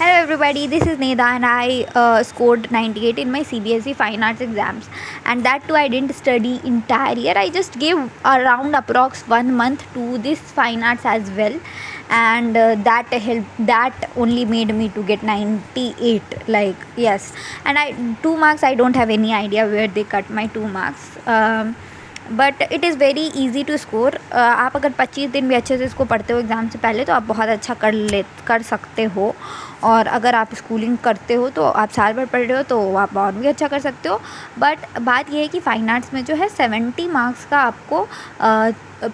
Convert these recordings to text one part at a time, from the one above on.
Hello everybody, this is Neda and I scored 98 in my CBSE Fine Arts exams, and that too I didn't study entire year. I just gave around approx 1 month to this Fine Arts as well, and that helped. That only made me to get 98. Like yes, and I 2 marks. I don't have any idea where they cut my 2 marks. But it is very easy to score. आप अगर 25 दिन भी अच्छे से इसको पढ़ते हो exam से पहले तो आप बहुत अच्छा कर सकते हो. और अगर आप स्कूलिंग करते हो तो आप साल भर पढ़ रहे हो तो आप और भी अच्छा कर सकते हो. बट बात यह है कि फ़ाइन आर्ट्स में जो है 70 मार्क्स का आपको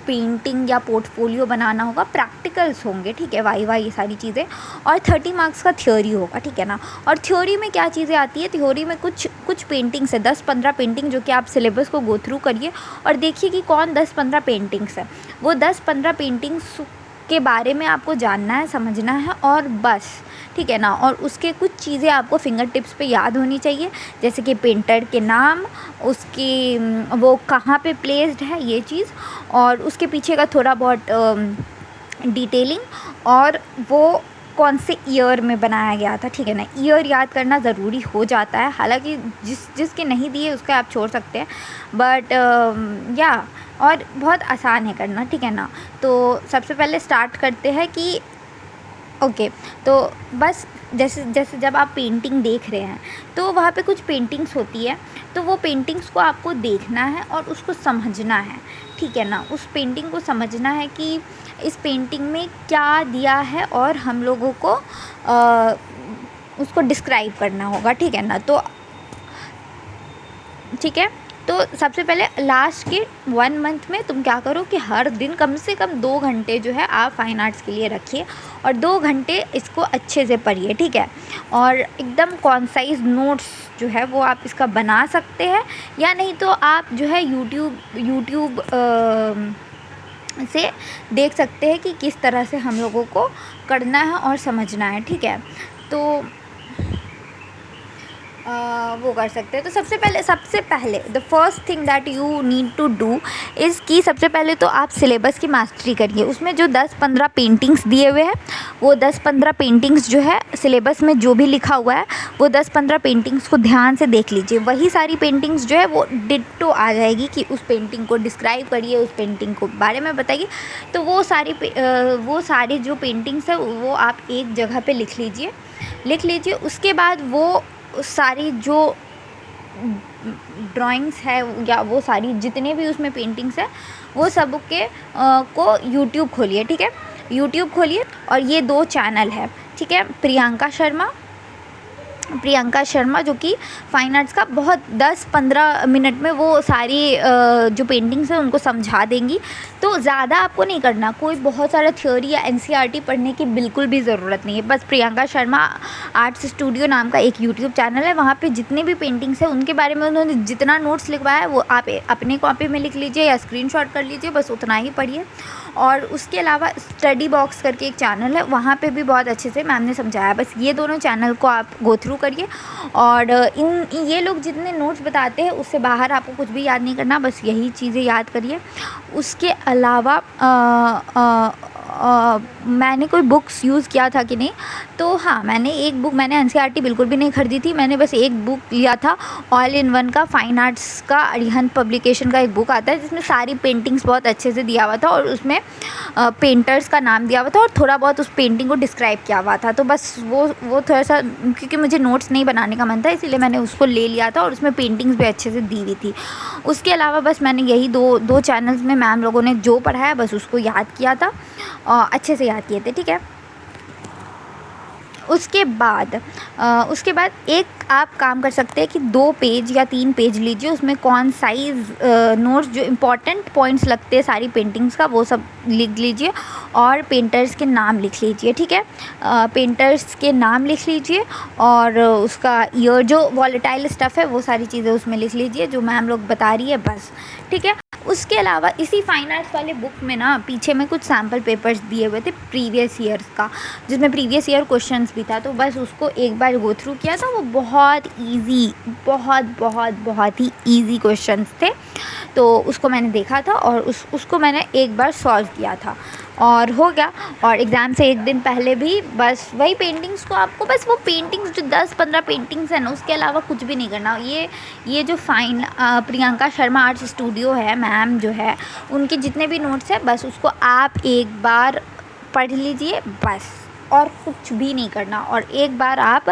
पेंटिंग या पोर्टफोलियो बनाना होगा. प्रैक्टिकल्स होंगे, ठीक है, वाई ये सारी चीज़ें, और 30 मार्क्स का थ्योरी होगा, ठीक है ना. और थ्योरी में क्या चीज़ें आती है, थ्योरी में कुछ पेंटिंग्स है, 10-15 पेंटिंग, जो कि आप सिलेबस को गो थ्रू करिए और देखिए कि कौन 10-15 पेंटिंग्स है. वो 10-15 पेंटिंग्स के बारे में आपको जानना है, समझना है और बस, ठीक है ना. और उसके कुछ चीज़ें आपको फिंगर टिप्स पे याद होनी चाहिए, जैसे कि पेंटर के नाम, उसकी वो कहाँ पे प्लेस्ड है ये चीज़, और उसके पीछे का थोड़ा बहुत डिटेलिंग, और वो कौन से ईयर में बनाया गया था, ठीक है ना. ईयर याद करना ज़रूरी हो जाता है, हालांकि जिसके नहीं दिए उसका आप छोड़ सकते हैं, बट या और बहुत आसान है करना, ठीक है ना. तो सबसे पहले स्टार्ट करते हैं कि ओके, तो बस जैसे जब आप पेंटिंग देख रहे हैं तो वहाँ पे कुछ पेंटिंग्स होती है, तो वो पेंटिंग्स को आपको देखना है और उसको समझना है, ठीक है ना. उस पेंटिंग को समझना है कि इस पेंटिंग में क्या दिया है और हम लोगों को उसको डिस्क्राइब करना होगा, ठीक है ना. तो ठीक है, तो सबसे पहले लास्ट के 1 मंथ में तुम क्या करो कि हर दिन कम से कम 2 घंटे जो है आप फ़ाइन आर्ट्स के लिए रखिए और 2 घंटे इसको अच्छे से पढ़िए, ठीक है. और एकदम कॉन्साइज नोट्स जो है वो आप इसका बना सकते हैं, या नहीं तो आप जो है यूट्यूब से देख सकते हैं कि किस तरह से हम लोगों को करना है और समझना है, ठीक है. तो वो कर सकते हैं. तो सबसे पहले the first thing that you need to do is कि सबसे पहले तो आप सिलेबस की मास्टरी करिए. उसमें जो 10-15 पेंटिंग्स दिए हुए हैं, वो 10-15 पेंटिंग्स जो है सिलेबस में जो भी लिखा हुआ है वो 10-15 पेंटिंग्स को ध्यान से देख लीजिए. वही सारी पेंटिंग्स जो है वो डिट्टो आ जाएगी कि उस पेंटिंग को डिस्क्राइब करिए, उस पेंटिंग को बारे में बताइए. तो वो सारी जो पेंटिंग्स है वो आप एक जगह पे लिख लीजिए. उसके बाद वो सारी जो ड्राइंग्स है या वो सारी जितने भी उसमें पेंटिंग्स है वो सब के को यूट्यूब खोलिए, ठीक है. यूट्यूब खोलिए और ये 2 चैनल है, ठीक है. प्रियंका शर्मा जो कि फ़ाइन आर्ट्स का बहुत 10-15 मिनट में वो सारी जो पेंटिंग्स हैं उनको समझा देंगी. तो ज़्यादा आपको नहीं करना, कोई बहुत सारा थ्योरी या एनसीईआरटी पढ़ने की बिल्कुल भी ज़रूरत नहीं है. बस प्रियंका शर्मा आर्ट्स स्टूडियो नाम का एक यूट्यूब चैनल है, वहाँ पे जितने भी पेंटिंग्स हैं उनके बारे में उन्होंने जितना नोट्स लिखवाया है वो आप अपने कॉपी में लिख लीजिए या स्क्रीनशॉट कर लीजिए, बस उतना ही पढ़िए. और उसके अलावा स्टडी बॉक्स करके एक चैनल है, वहाँ पे भी बहुत अच्छे से मैम ने समझाया. बस ये दोनों चैनल को आप गो थ्रू करिए. और ये लोग जितने नोट्स बताते हैं उससे बाहर आपको कुछ भी याद नहीं करना, बस यही चीज़ें याद करिए. उसके अलावा मैंने कोई बुक्स यूज़ किया था कि नहीं, तो हाँ, मैंने एनसीईआरटी बिल्कुल भी नहीं ख़रीदी थी. मैंने बस एक बुक लिया था, ऑल इन वन का, फ़ाइन आर्ट्स का अरिहंत पब्लिकेशन का एक बुक आता है जिसमें सारी पेंटिंग्स बहुत अच्छे से दिया हुआ था और उसमें पेंटर्स का नाम दिया हुआ था और थोड़ा बहुत उस पेंटिंग को डिस्क्राइब किया हुआ था. तो बस वो थोड़ा सा, क्योंकि मुझे नोट्स नहीं बनाने का मन था इसीलिए मैंने उसको ले लिया था और उसमें पेंटिंग्स भी अच्छे से दी हुई थी. उसके अलावा बस मैंने यही दो चैनल्स में मैम लोगों ने जो पढ़ाया बस उसको याद किया था, अच्छे से याद किए थे, ठीक है. उसके बाद एक आप काम कर सकते हैं कि 2 पेज या 3 पेज लीजिए, उसमें कौन साइज़ नोट्स जो इम्पोर्टेंट पॉइंट्स लगते हैं सारी पेंटिंग्स का वो सब लिख लीजिए और पेंटर्स के नाम लिख लीजिए, ठीक है. पेंटर्स के नाम लिख लीजिए और उसका ईयर, जो वॉलेटाइल स्टफ़ है वो सारी चीज़ें उसमें लिख लीजिए जो मैम लोग बता रही है, बस, ठीक है. उसके अलावा इसी फ़ाइन आर्ट्स वाले बुक में ना पीछे में कुछ सैम्पल पेपर्स दिए हुए थे प्रीवियस ईयर्स का, जिसमें प्रीवियस ईयर क्वेश्चंस भी था. तो बस उसको एक बार गो थ्रू किया था, वो बहुत ईजी, बहुत ही ईजी क्वेश्चंस थे. तो उसको मैंने देखा था और उसको मैंने एक बार सॉल्व किया था और हो गया। और एग्ज़ाम से एक दिन पहले भी बस वही पेंटिंग्स को आपको, बस वो पेंटिंग्स जो 10-15 पेंटिंग्स हैं ना, उसके अलावा कुछ भी नहीं करना। ये जो प्रियंका शर्मा आर्ट्स स्टूडियो है, मैम जो है, उनके जितने भी नोट्स हैं बस उसको आप एक बार पढ़ लीजिए बस, और कुछ भी नहीं करना। और एक बार आप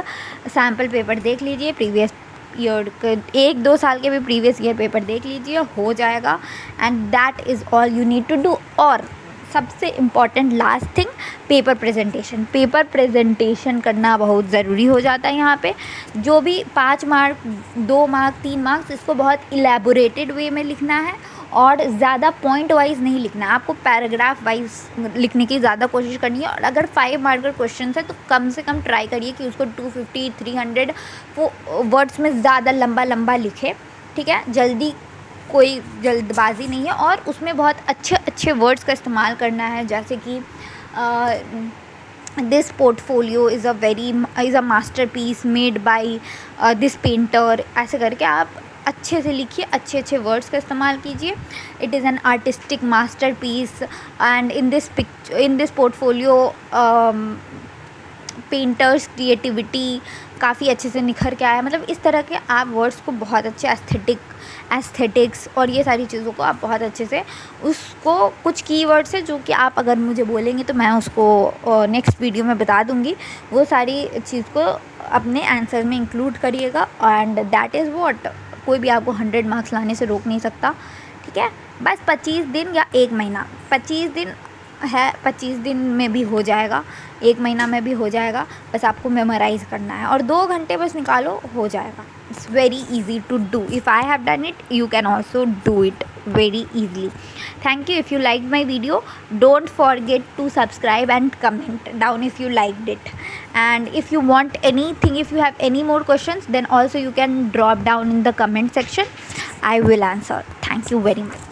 सैम्पल पेपर देख लीजिए, प्रीवियस ईयर के 1-2 साल के भी प्रीवियस ईयर पेपर देख लीजिए, हो जाएगा। And that is all you need to do. और सबसे important last thing, paper presentation करना बहुत ज़रूरी हो जाता है यहाँ पे। जो भी 5 मार्क, 2 मार्क, 3 मार्क्स, इसको बहुत इलेबोरेटेड वे में लिखना है और ज़्यादा पॉइंट वाइज नहीं लिखना है, आपको पैराग्राफ वाइज लिखने की ज़्यादा कोशिश करनी है। और अगर 5 मार्कर क्वेश्चन है तो कम से कम ट्राई करिए कि उसको 250-300 वो वर्ड्स में ज़्यादा लंबा लिखे, ठीक है। कोई जल्दबाजी नहीं है, और उसमें बहुत अच्छे वर्ड्स का इस्तेमाल करना है, जैसे कि this portfolio is a masterpiece made by this painter, ऐसे करके आप अच्छे से लिखिए, अच्छे वर्ड्स का इस्तेमाल कीजिए। It is an artistic masterpiece and in this portfolio painters creativity काफ़ी अच्छे से निखर के आया। मतलब इस तरह के आप वर्ड्स को बहुत अच्छे एस्थेटिक्स और ये सारी चीज़ों को आप बहुत अच्छे से, उसको कुछ कीवर्ड्स है जो कि आप अगर मुझे बोलेंगे तो मैं उसको नेक्स्ट वीडियो में बता दूँगी, वो सारी चीज़ को अपने आंसर में इंक्लूड करिएगा। एंड दैट इज़ व्हाट, कोई भी आपको 100 मार्क्स लाने से रोक नहीं सकता, ठीक है। बस 25 दिन या 1 महीना, 25 दिन है, 25 दिन में भी हो जाएगा, 1 महीना में भी हो जाएगा, बस आपको मेमोराइज़ करना है और 2 घंटे बस निकालो, हो जाएगा। It's very easy to do. If I have done it, you can also do it very easily. Thank you. If you liked my video, don't forget to subscribe and comment down if you liked it. And if you want anything, if you have any more questions, then also you can drop down in the comment section. I will answer. Thank you very much.